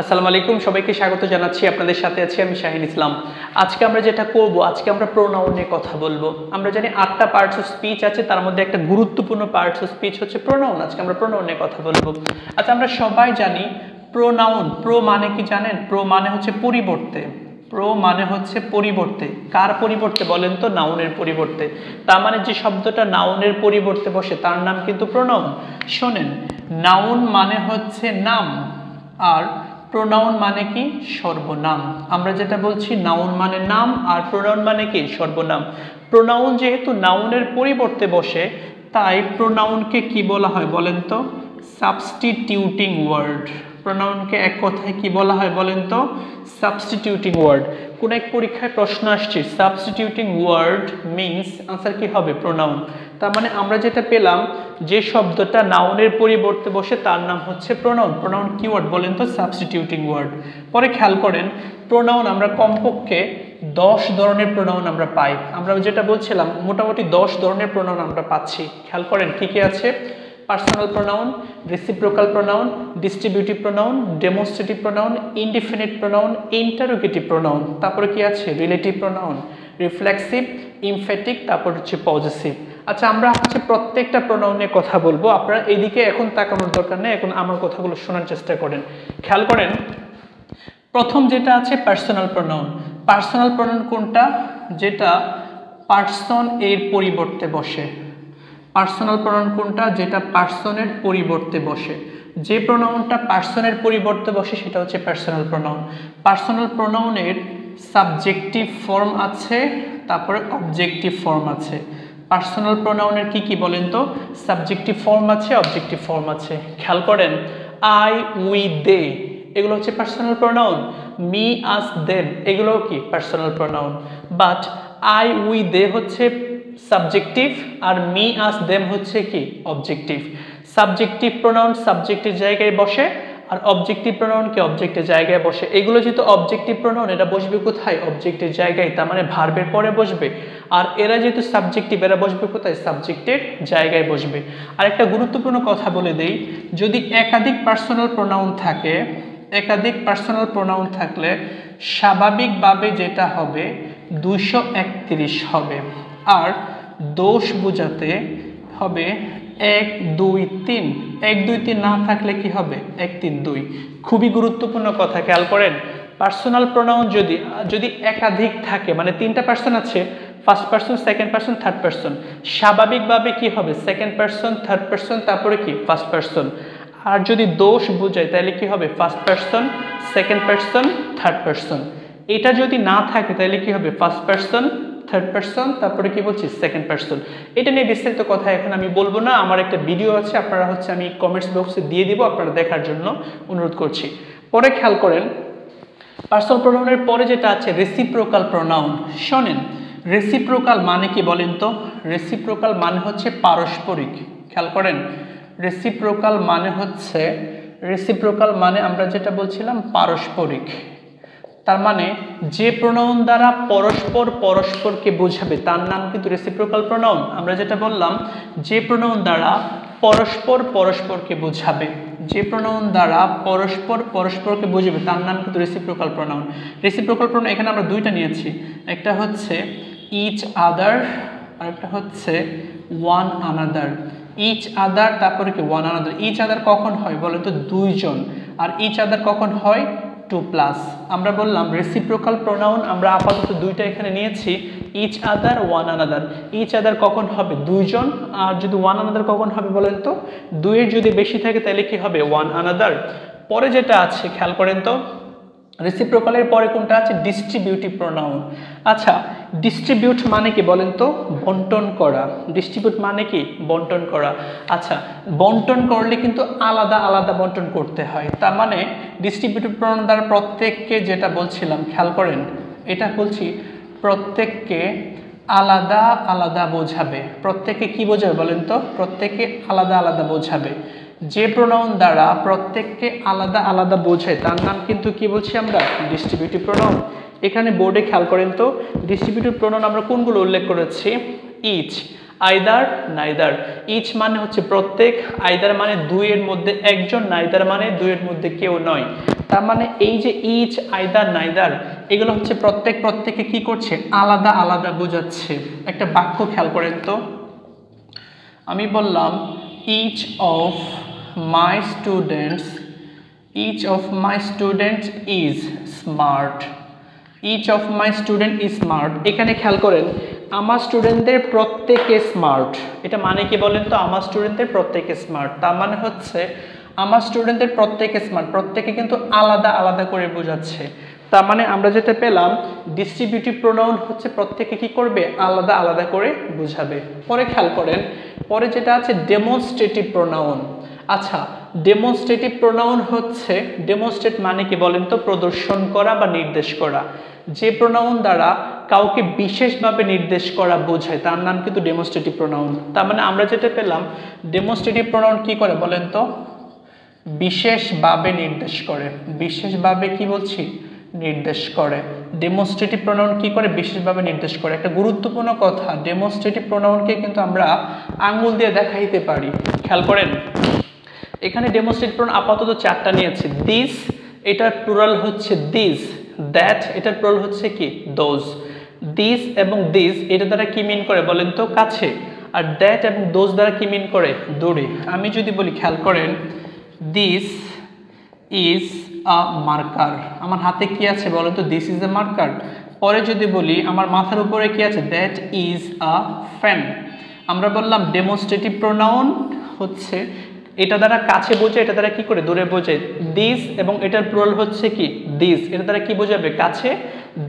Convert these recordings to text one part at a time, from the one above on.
আসসালামু আলাইকুম, সবাইকে স্বাগত জানাচ্ছি। আপনাদের সাথে আছি আমি শাহিন ইসলাম। আজকে আমরা যেটা করব, আজকে আমরা প্রোনাউন নিয়ে কথা বলবো। আমরা জানি 8টা পার্টস অফ স্পিচ আছে, তার মধ্যে একটা গুরুত্বপূর্ণ পার্টস অফ স্পিচ হচ্ছে প্রোনাউন। আজকে আমরা প্রোনাউন নিয়ে কথা বলবো। আচ্ছা, আমরা সবাই জানি প্রোনাউন, প্রো মানে কি জানেন? প্রো মানে হচ্ছে পরিবর্তে। প্রো মানে হচ্ছে পরিবর্তে। কার পরিবর্তে বলেন তো? নাউনের পরিবর্তে। তার মানে যে শব্দটা নাউনের পরিবর্তে বসে তার নাম কিন্তু প্রোনাউন। শোনেন, নাউন মানে হচ্ছে নাম, আর প্রোনাউন মানে কি? সর্বনাম। আমরা যেটা বলছি নাউন মানে নাম আর প্রোনাউন মানে কি? সর্বনাম। প্রোনাউন যেহেতু নাউনের পরিবর্তে বসে, তাই প্রোনাউনকে কি বলা হয় বলেন তো? Substituting word. প্রোনাউনকে এক কথায় কি বলা হয় বলেন তো? Substituting word. কোন এক পরীক্ষায় প্রশ্ন আসছে সাবস্টিটিউটিং ওয়ার্ড মিন্স, আনসার কি হবে? প্রোনাউন। তার মানে আমরা যেটা পেলাম, যে শব্দটা নাউনের পরিবর্তে বসে তার নাম হচ্ছে প্রোনাউন। প্রোনাউন কি ওয়ার্ড বলেন তো? Substituting word. পরে খেয়াল করেন, প্রোনাউন আমরা কমপক্ষে 10 ধরনের প্রোনাউন আমরা পাই। আমরা যেটা বলছিলাম মোটামুটি 10 ধরনের প্রোনাউন আমরা পাচ্ছি। খেয়াল করেন কি কি আছে? Personal pronoun, reciprocal pronoun, distributive pronoun, demonstrative pronoun, indefinite pronoun, interrogative pronoun, তারপরে কি আছে? রিলেটিভ প্রোনাউন, রিফ্লেক্সিভ, ইমফ্যাটিক, তারপর হচ্ছে পজেসিভ। আচ্ছা, আমরা হচ্ছে প্রত্যেকটা প্রোনাউনের কথা বলবো। আপনারা এইদিকে এখন তাকানোর দরকার নেই, এখন আমার কথাগুলো শোনার চেষ্টা করেন। খেয়াল করেন, প্রথম যেটা আছে পার্সোনাল প্রোনাউন। পার্সোনাল প্রোনাউন কোনটা? যেটা পার্সন এর পরিবর্তে বসে। পার্সোনাল প্রোনাউন কোনটা? যেটা পার্সনের পরিবর্তে বসে। যে প্রোনাউনটা পার্সনের পরিবর্তে বসে সেটা হচ্ছে পার্সোনাল প্রোনাউন। পার্সোনাল প্রোনাউনের সাবজেক্টিভ ফর্ম আছে, তারপরে অবজেক্টিভ ফর্ম আছে। পার্সোনাল প্রোনাউনের কি কি বলেন তো? সাবজেক্টিভ ফর্ম আছে, অবজেক্টিভ ফর্ম আছে। খেয়াল করেন, আই, উই, দে এগুলো হচ্ছে personal pronoun. Me, us, them এগুলো কি? Personal pronoun. But I, we, they হচ্ছে সাবজেক্টিভ, আর মি, আস, দেম হচ্ছে কি? অবজেক্টিভ। সাবজেক্টিভ প্রোনাউন সাবজেক্টের জায়গায় বসে, আর অবজেক্টিভ প্রোনাউন কি? অবজেক্টের জায়গায় বসে। এগুলো যেহেতু অবজেক্টিভ প্রোনাউন, এটা বসবে কোথায়? অবজেক্টের জায়গায়, তার মানে ভার্বের পরে বসবে। আর এরা যেহেতু সাবজেক্টিভ, এরা বসবে কোথায়? সাবজেক্টের জায়গায় বসবে। আর একটা গুরুত্বপূর্ণ কথা বলে দেই, যদি একাধিক পার্সোনাল প্রোনাউন থাকে, একাধিক পার্সোনাল প্রোনাউন থাকলে স্বাভাবিকভাবে যেটা হবে 231 হবে। আর দোষ বোঝাতে হবে 1, 2, 3। 1, 2, 3 না থাকলে কি হবে? 1, 3, 2। খুবই গুরুত্বপূর্ণ কথা, খেয়াল করেন। পার্সোনাল প্রোনাউন যদি একাধিক থাকে, মানে 3টা পার্সন আছে, first person, second person, third person, স্বাভাবিকভাবে কি হবে? সেকেন্ড পার্সন, থার্ড পার্সন, তারপরে কি? First person. আর যদি দোষ বোঝায় তাহলে কি হবে? First person, second person, third person. এটা যদি না থাকে তাহলে কি হবে? ফার্স্ট পার্সন, থার্ড পার্সন, তারপরে কি বলছি? Second person. এটা নিয়ে বিস্তারিত কথা এখন আমি বলবো না, আমার একটা ভিডিও আছে, আপনারা হচ্ছে আমি কমেন্টস বক্সে দিয়ে দিব, আপনারা দেখার জন্য অনুরোধ করছি। পরে খেয়াল করেন, পার্সোনাল প্রোনাউনের পরে যেটা আছে রেসিপ্রোকাল প্রোনাউন। শোনেন, রেসিপ্রোকাল মানে কি বলেন তো? রেসিপ্রোকাল মানে হচ্ছে পারস্পরিক। খেয়াল করেন, রেসিপ্রোকাল মানে আমরা যেটা বলছিলাম পারস্পরিক। তার মানে যে প্রোনাউন দ্বারা পরস্পরকে বোঝাবে তার নাম কিন্তু রেসিপ্রোকাল প্রোনাউন। আমরা যেটা বললাম, যে প্রোনাউন দ্বারা পরস্পরকে বোঝাবে, যে প্রোনাউন দ্বারা পরস্পরকে বোঝাবে তার নাম কিন্তু রেসিপ্রোকাল প্রোনাউন। রেসিপ্রোকাল প্রোনাউন এখানে আমরা দুইটা নিয়েছি, একটা হচ্ছে ইচ আদার, আর একটা হচ্ছে ওয়ান আনাদার। ইচ আদার, তারপরে কি? One another. ইচ আদার কখন হয় বলেন তো? দুইজন। আর ইচ আদার কখন হয়? 2+। আমরা বললাম রেসিপ্রোকাল প্রোনাউন আমরা আপাতত দুইটা এখানে নিয়েছি, each other, one another. Each other কখন হবে? দুইজন। আর যদি ওয়ান আনাদার কখন হবে বলেন তো? দুইয়ের যদি বেশি থাকে তাহলে কি হবে? One another. পরে যেটা আছে খেয়াল করেন তো, রেসিপ্রোকালের পরে কোনটা আছে? Distributive pronoun. আচ্ছা, ডিস্ট্রিবিউট মানে কি বলেন তো? বন্টন করা। ডিস্ট্রিবিউট মানে কি? বন্টন করা। আচ্ছা, বন্টন করলে কিন্তু আলাদা আলাদা বন্টন করতে হয়। তার মানে ডিস্ট্রিবিউটিভ প্রোনাউন দ্বারা প্রত্যেককে, যেটা বলছিলাম খেয়াল করেন, এটা বলছি প্রত্যেককে আলাদা আলাদা বোঝাবে। প্রত্যেককে কি বোঝাবে বলেন তো? প্রত্যেককে আলাদা আলাদা বোঝাবে। যে প্রোনাউন দ্বারা প্রত্যেককে আলাদা আলাদা বোঝায় তার নাম কিন্তু কি বলছি আমরা? Distributive pronoun. এখানে বোর্ডে খেয়াল করেন তো, ডিস্ট্রিবিউটিভ প্রোনাউন আমরা কোনগুলো উল্লেখ করেছি? Each, either, neither. ইচ মানে হচ্ছে প্রত্যেক, আইদার মানে দুইয়ের মধ্যে একজন, নাইদার মানে দুইয়ের মধ্যে কেউ নয়। তার মানে এই যে ইচ, আইদার, নাইদার এগুলো হচ্ছে প্রত্যেকে কি করছে, আলাদা আলাদা বোঝাচ্ছে। একটা বাক্য খেয়াল করেন তো, আমি বললাম each of my students is smart. Each of my student is smart. এখানে খেয়াল করেন আমার স্টুডেন্টদের প্রত্যেকে স্মার্ট। এটা মানে কি বলেন তো, আমার স্টুডেন্টদের প্রত্যেকে স্মার্ট, তার মানে হচ্ছে আমার স্টুডেন্টদের প্রত্যেকে স্মার্ট, প্রত্যেকে কিন্তু আলাদা আলাদা করে বোঝাচ্ছে। তার মানে আমরা যেটা পেলাম ডিস্ট্রিবিউটিভ প্রোনাউন হচ্ছে প্রত্যেকে কি করবে, আলাদা আলাদা করে বোঝাবে। পরে খেয়াল করেন পরে যেটা আছে ডেমনস্ট্রেটিভ প্রোনাউন। আচ্ছা, ডেমনস্ট্রেটিভ প্রোনাউন হচ্ছে, ডেমনস্ট্রেট মানে কি বলেন তো, প্রদর্শন করা বা নির্দেশ করা। যে প্রোনাউন দ্বারা কাউকে বিশেষভাবে নির্দেশ করা বোঝায় তার নাম কিন্তু ডেমনস্ট্রেটিভ প্রোনাউন। তার মানে আমরা যেটা পেলাম ডেমনস্ট্রেটিভ প্রোনাউন কি করে বলেন তো, বিশেষভাবে নির্দেশ করে। বিশেষভাবে কি বলছি, নির্দেশ করে। ডেমনস্ট্রেটিভ প্রোনাউন কি করে, বিশেষভাবে নির্দেশ করে। একটা গুরুত্বপূর্ণ কথা, ডেমনস্ট্রেটিভ প্রোনাউনকে কিন্তু আমরা আঙ্গুল দিয়ে দেখাইতে পারি। খেয়াল করেন এখানে ডেমনস্ট্রেটিভ প্রোনাউন আপাতত 4টা নিয়েছে। দিস এটার প্লুরাল হচ্ছে দিস, দ্যাট এটার প্লুরাল হচ্ছে কি দোজ। দিস এবং দিস এটা দ্বারা কি মিন করে বলেন তো, কাছে। আর দ্যাট এবং দোজ দ্বারা কি মিন করে, দূরে। আমি যদি বলি খেয়াল করেন দিস ইজ আ মার্কার, আমার হাতে কি আছে বলেন তো, দিস ইজ আ মার্কার। পরে যদি বলি আমার মাথার উপরে কি আছে, দ্যাট ইজ আ ফ্যান। আমরা বললাম ডেমনস্ট্রেটিভ প্রোনাউন হচ্ছে এটা দ্বারা কাছে বোঝায়, এটা দ্বারা কি করে দূরে বোঝায়। দিস এবং এটার প্লুরাল হচ্ছে কি দিস, এটা দ্বারা কি বোঝাবে, কাছে।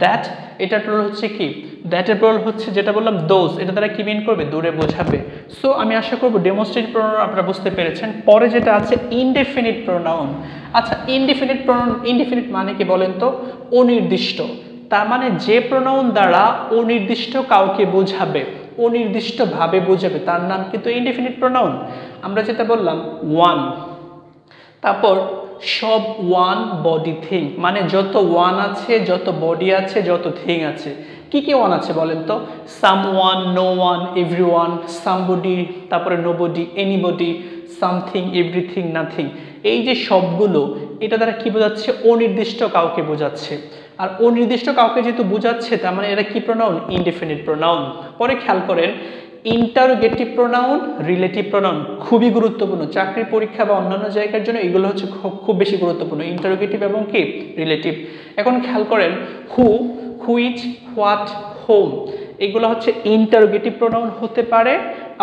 দ্যাট এটার প্লুরাল হচ্ছে কি, দ্যাটের প্লুরাল হচ্ছে যেটা বললাম দোজ, এটা দ্বারা কি মিন করবে, দূরে বোঝাবে। সো আমি আশা করব ডেমনস্ট্রেটিভ প্রোনাউন আপনারা বুঝতে পেরেছেন। পরে যেটা আছে ইনডেফিনিট প্রোনাউন। আচ্ছা, ইনডেফিনিট প্রোনাউন, ইনডেফিনিট মানে কি বলেন তো, অনির্দিষ্ট। তার মানে যে প্রোনাউন দ্বারা অনির্দিষ্ট কাউকে বোঝাবে, অনির্দিষ্টভাবে বোঝাবে তার নাম কিন্তু ইনডেফিনিট প্রোনাউন। আমরা যেটা বললাম ওয়ান, তারপর সব ওয়ান বডি থিং, মানে যত ওয়ান আছে, যত বডি আছে, যত থিং আছে। কি কি ওয়ান আছে বলেন তো, someone, no one, everyone, somebody, তারপরে nobody, anybody, something, everything, nothing. এই যে সবগুলো এটা দ্বারা কি বোঝাচ্ছে, অনির্দিষ্ট কাউকে বোঝাচ্ছে। আর অনির্দিষ্ট কাউকে যেহেতু বোঝাচ্ছে তার মানে এটা কি প্রোনাউন, ইনডেফিনিট প্রোনাউন। পরে খেয়াল করেন ইন্টারোগেটিভ প্রোনাউন, রিলেটিভ প্রোনাউন খুবই গুরুত্বপূর্ণ। চাকরির পরীক্ষা বা অন্যান্য জায়গার জন্য এগুলো হচ্ছে খুব বেশি গুরুত্বপূর্ণ, ইন্টারোগেটিভ এবং কি রিলেটিভ। এখন খেয়াল করেন হু, হুইচ, হোয়াট, হোম এগুলো হচ্ছে ইন্টারোগেটিভ প্রোনাউন হতে পারে,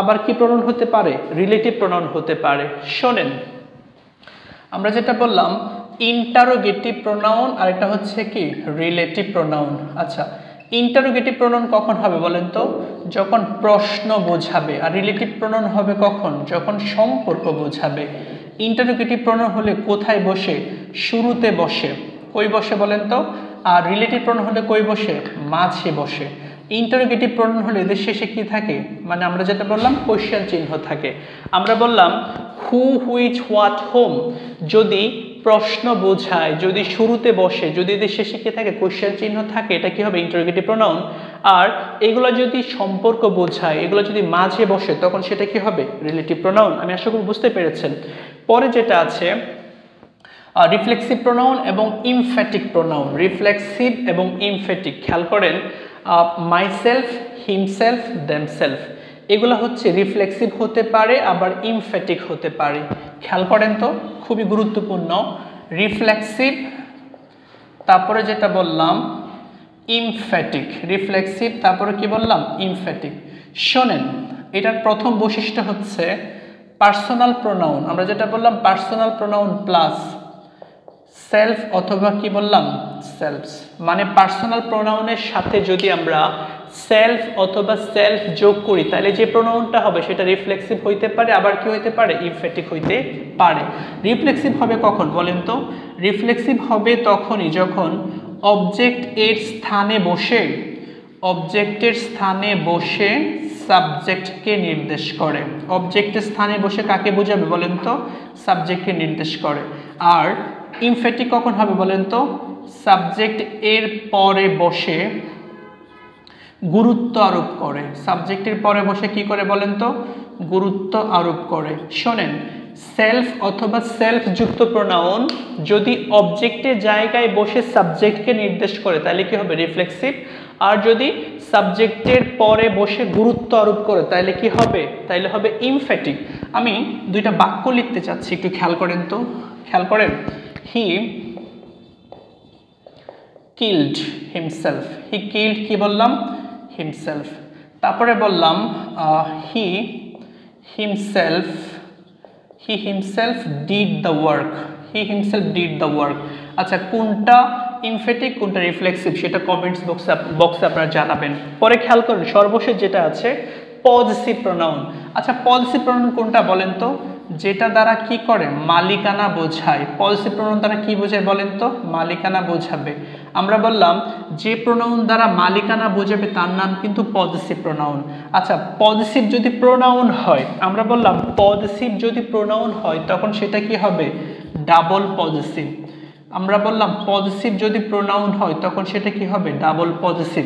আবার কি প্রোনাউন হতে পারে, রিলেটিভ প্রোনাউন হতে পারে। শোনেন আমরা যেটা বললাম ইন্টারোগেটিভ প্রোনাউন আর একটা হচ্ছে কি রিলেটিভ প্রোনাউন। আচ্ছা, ইন্টারোগেটিভ প্রোনাউন কখন হবে বলেন তো, যখন প্রশ্ন বোঝাবে। আর রিলেটিভ প্রোনাউন হবে কখন, যখন সম্পর্ক বোঝাবে। ইন্টারোগেটিভ প্রোনাউন হলে কোথায় বসে, শুরুতে বসে। কই বসে বলেন তো, আর রিলেটিভ প্রোনাউন হলে কই বসে, মাঝে বসে। ইন্টারোগেটিভ প্রোনাউন হলে এদের শেষে কি থাকে, মানে আমরা যেটা বললাম কোয়েশ্চেন চিহ্ন থাকে। আমরা বললাম হু, হুইচ, হোয়াট, হোম যদি প্রশ্ন বোঝায়, যদি শুরুতে বসে, যদি এদের শেষে কি থাকে, কোয়েশ্চেন চিহ্ন থাকে, এটা কি হবে, ইন্টারোগেটিভ প্রোনাউন। আর এগুলো যদি সম্পর্ক বোঝায়, এগুলো যদি মাঝে বসে, তখন সেটা কি হবে, রিলেটিভ প্রোনাউন। আমি আশা করি বুঝতে পেরেছেন। পরে যেটা আছে রিফ্লেক্সিভ প্রোনাউন এবং ইমফ্যাটিক প্রোনাউন। রিফ্লেক্সিভ এবং ইমফ্যাটিক খেয়াল করেন মাইসেলফ, হিমসেলফ, দেমসেলফ এগুলো হচ্ছে রিফ্লেক্সিভ হতে পারে, আবার ইমফ্যাটিক হতে পারে। খেয়াল করেন তো, খুবই গুরুত্বপূর্ণ। রিফ্লেক্সিভ, তারপরে যেটা বললাম ইমফ্যাটিক। রিফ্লেক্সিভ, তারপরে কি বললাম, ইমফ্যাটিক। শোনেন এটার প্রথম বৈশিষ্ট্য হচ্ছে পার্সোনাল প্রোনাউন। আমরা যেটা বললাম পার্সোনাল প্রোনাউন প্লাস সেলফ অথবা কি বললাম সেলফস, মানে পার্সোনাল প্রোনাউনের সাথে যদি আমরা সেলফ অথবা সেলফ যোগ করি তাহলে যে প্রোনাউনটা হবে সেটা রিফ্লেক্সিভ হইতে পারে, আবার কি হইতে পারে, ইমফ্যাটিক হইতে পারে। রিফ্লেক্সিভ হবে কখন বলেন তো, রিফ্লেক্সিভ হবে তখনই যখন অবজেক্ট এর স্থানে বসে, অবজেক্টের স্থানে বসে সাবজেক্টকে নির্দেশ করে। অবজেক্টের স্থানে বসে কাকে বোঝাবে বলেন তো, সাবজেক্টকে নির্দেশ করে। আর ইমফ্যাটিক কখন হবে বলেন তো, সাবজেক্ট এর পরে বসে গুরুত্ব আরোপ করে। সাবজেক্টের পরে বসে কি করে বলেন তো, গুরুত্ব আরোপ করে। শোনেন সেলফ অথবা সেলফ যুক্ত প্রোনাউন যদি অবজেক্টের জায়গায় বসে সাবজেক্টকে নির্দেশ করে তাহলে কি হবে রিফ্লেক্সিভ, আর যদি সাবজেক্টের পরে বসে গুরুত্ব আরোপ করে তাহলে কি হবে, তাহলে হবে ইমফ্যাটিক। আমি দুইটা বাক্য লিখতে চাচ্ছি, একটু খেয়াল করেন তো, খেয়াল করেন। He killed himself, he killed কি বললাম, হিমসেলফ। তারপরে বললাম he himself did the work, he himself did the work. আচ্ছা কোনটা ইমফ্যাটিক কোনটা রিফ্লেক্সিভ সেটা কমেন্টস বক্সে আপনারা জানাবেন। পরে খেয়াল করুন সর্বশেষ যেটা আছে পজিটিভ প্রোনাউন। আচ্ছা পজিটিভ প্রোনাউন কোনটা বলেন তো, যেটা দ্বারা কি করে মালিকানা বোঝায়। পজিটিভ প্রোনাউন দ্বারা কি বোঝায় বলেন তো, মালিকানা বোঝাবে। আমরা বললাম যে প্রোনাউন দ্বারা মালিকানা বোঝাবে তার নাম কিন্তু পজিটিভ প্রোনাউন। আচ্ছা পজিটিভ যদি প্রোনাউন হয়, আমরা বললাম পজিটিভ যদি প্রোনাউন হয় তখন সেটা কি হবে, ডাবল পজিটিভ। আমরা বললাম পজিটিভ যদি প্রোনাউন হয় তখন সেটা কি হবে, ডাবল পজিটিভ।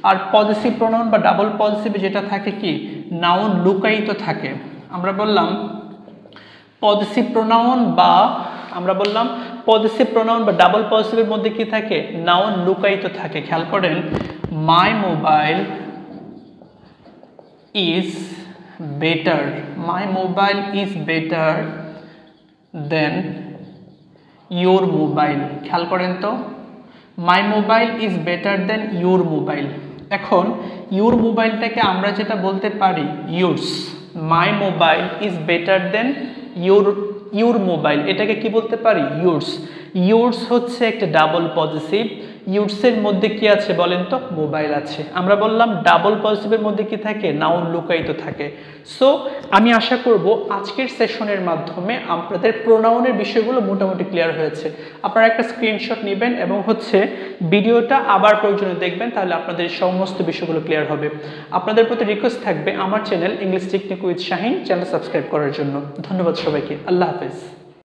আর পজিটিভ প্রোনাউন বা ডাবল পজিটিভ যেটা থাকে কি, নাউন লুকায়িত থাকে। আমরা বললাম পজিটিভ প্রোনাউন বা ডাবল পজিটিভের মধ্যে কি থাকে, নাউন লুকায়িত থাকে। খেয়াল করেন my mobile is better, my mobile is better then your mobile. খেয়াল করেন তো my mobile is better then your mobile. এখন ইউর মোবাইলটাকে আমরা যেটা বলতে পারি yours, my mobile is better then your mobile, এটাকে কি বলতে পারি ইউরস। ইউরস হচ্ছে একটা ডাবল পজিটিভ, ইউরসের মধ্যে কি আছে বলেন তো, মোবাইল আছে। আমরা বললাম ডাবল পজিটিভের মধ্যে কি থাকে, নাউন লুকায়িত থাকে। সো আমি আশা করব আজকের সেশনের মাধ্যমে আপনাদের প্রোনাউনের বিষয়গুলো মোটামুটি ক্লিয়ার হয়েছে। আপনারা একটা স্ক্রিনশট নেবেন এবং ভিডিওটা আবার প্রয়োজনে দেখবেন, তাহলে আপনাদের সমস্ত বিষয়গুলো ক্লিয়ার হবে। আপনাদের প্রতি রিকোয়েস্ট থাকবে আমার channel English technique with Shahin channel subscribe করার জন্য। ধন্যবাদ সবাইকে, আল্লাহ হাফেজ।